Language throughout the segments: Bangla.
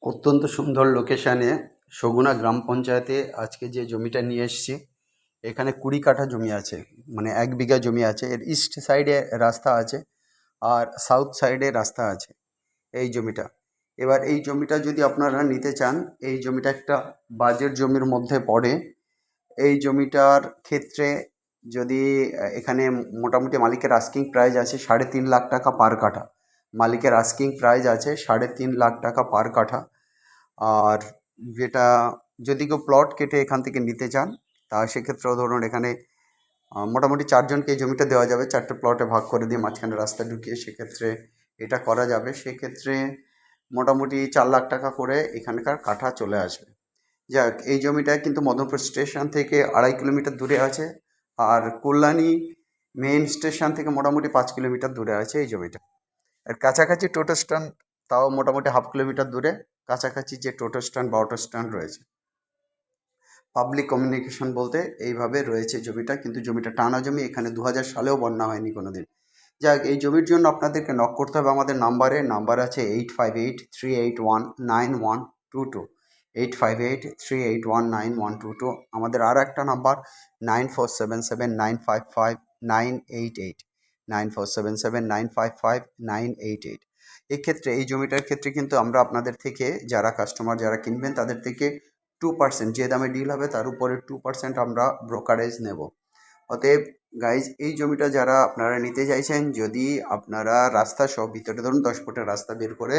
অত্যন্ত সুন্দর লোকেশানে সগুনা গ্রাম পঞ্চায়েতে আজকে যে জমিটা নিয়ে এসেছি, এখানে 20 কাঠা জমি আছে, মানে 1 বিঘা জমি আছে। এর ইস্ট সাইডে রাস্তা আছে আর সাউথ সাইডে রাস্তা আছে এই জমিটা। এবার এই জমিটা যদি আপনারা নিতে চান, এই জমিটা একটা বাজেট জমির মধ্যে পড়ে। এই জমিটার ক্ষেত্রে যদি এখানে মোটামুটি মালিকের আস্কিং প্রাইস আছে 3.5 লাখ টাকা পার কাঠা। মালিকের আস্কিং প্রাইস আছে 3.5 লাখ টাকা পার কাঠা। আর যেটা যদি কেউ প্লট কেটে এখান থেকে নিতে চান, তা সেক্ষেত্রেও ধরুন এখানে মোটামুটি 4জনকে এই জমিটা দেওয়া যাবে, 4টে প্লটে ভাগ করে দিয়ে মাঝখানে রাস্তা ঢুকিয়ে সেক্ষেত্রে এটা করা যাবে। সেক্ষেত্রে মোটামুটি 4 লাখ টাকা করে এখানকার কাঠা চলে আসবে। যাক, এই জমিটা কিন্তু মদনপুর স্টেশন থেকে 2.5 কিলোমিটার দূরে আছে, আর কল্যাণী মেইন স্টেশন থেকে মোটামুটি 5 কিলোমিটার দূরে আছে এই জমিটা। আর কাছাকাছি টোটো স্ট্যান্ড তাও মোটামুটি 1/2 কিলোমিটার দূরে কাছাকাছি যে টোটো স্ট্যান্ড বা অটো স্ট্যান্ড রয়েছে। পাবলিক কমিউনিকেশন বলতে এইভাবে রয়েছে জমিটা, কিন্তু জমিটা টানা জমি, এখানে 2000 সালেও বন্যা হয়নি কোনো দিন। যাক, এই জমির জন্য আপনাদেরকে নক করতে হবে আমাদের নাম্বার আছে 8583819122, 8583819122। আমাদের আর একটা নাম্বার 9477955988, 9477955988। এক্ষেত্রে এই জমিটার ক্ষেত্রে কিন্তু আমরা আপনাদের থেকে যারা কাস্টমার যারা কিনবেন তাদের থেকে 2%, যে দামে ডিল হবে তার উপরে 2% আমরা ব্রোকারেজ নেব। অতএব গাইজ, এই জমিটা যারা আপনারা নিতে চাইছেন, যদি আপনারা রাস্তা সহ ভিতরে ধরুন 10 ফুটের রাস্তা বের করে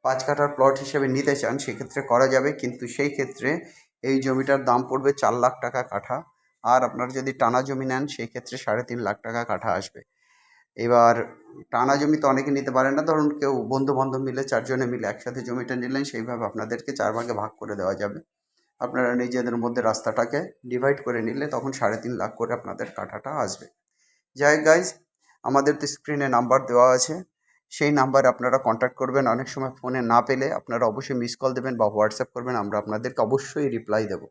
5 কাঠার প্লট হিসেবে নিতে চান, সেক্ষেত্রে করা যাবে, কিন্তু সেই ক্ষেত্রে এই জমিটার দাম পড়বে 4 লাখ টাকা কাঠা। আর আপনারা যদি টানা জমি নেন সেই ক্ষেত্রে 3.5 লাখ টাকা কাঠা আসবে। এবার টানা জমি তো অনেকে নিতে পারে না, ধরুন কেউ বন্ধু বান্ধব মিলে 4জনে মিলে একসাথে জমিটা নিলেন, সেইভাবে আপনাদেরকে 4 ভাগে ভাগ করে দেওয়া যাবে। আপনারা নিজেদের মধ্যে রাস্তাটাকে ডিভাইড করে নিলে তখন 3.5 লাখ করে আপনাদের কাঠাটা আসবে। যাই হোক গাইজ, আমাদের তো স্ক্রিনে নাম্বার দেওয়া আছে, সেই নাম্বারে আপনারা কন্ট্যাক্ট করবেন। অনেক সময় ফোনে না পেলে আপনারা অবশ্যই মিস কল দেবেন বা হোয়াটসঅ্যাপ করবেন, আমরা আপনাদেরকে অবশ্যই রিপ্লাই দেবো।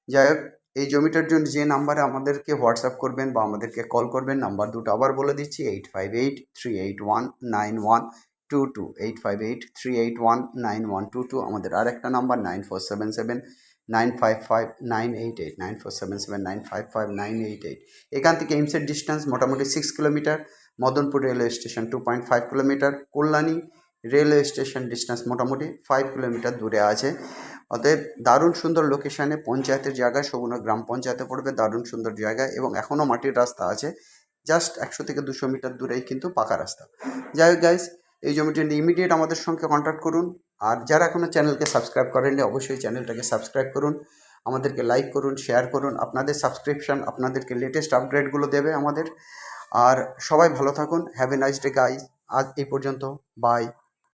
যাই হোক, এই জমিটার জন্য যে নাম্বারে আমাদেরকে হোয়াটসঅ্যাপ করবেন বা আমাদেরকে কল করবেন, নাম্বার দুটো আবার বলে দিচ্ছি: 8583819122, 8583819122। আমাদের আর একটা নাম্বার 9477955988, 9477955988। এখান থেকে এইমসের ডিস্টেন্স মোটামুটি 6 kilometre, Madanpur railway station 2.5 kilometre, Kalyani railway station distance মোটামুটি 5 কিলোমিটার দূরে আছে। অতএব দারুণ সুন্দর লোকেশানে, পঞ্চায়েতের জায়গায়, সগুনা গ্রাম পঞ্চায়েতে পড়বে, দারুণ সুন্দর জায়গা, এবং এখনও মাটির রাস্তা আছে। জাস্ট 100 থেকে 200 মিটার দূরেই কিন্তু পাকা রাস্তা। যাই হোক গাইস, এই জমিটি ইমিডিয়েট আমাদের সঙ্গে কন্ট্যাক্ট করুন। আর যারা এখনও চ্যানেলকে সাবস্ক্রাইব করেননি, অবশ্যই চ্যানেলটাকে সাবস্ক্রাইব করুন, আমাদেরকে লাইক করুন, শেয়ার করুন। আপনাদের সাবস্ক্রিপশান আপনাদেরকে লেটেস্ট আপগ্রেডগুলো দেবে আমাদের। আর সবাই ভালো থাকুন। Have a nice day guys. আজ এই পর্যন্ত, বাই।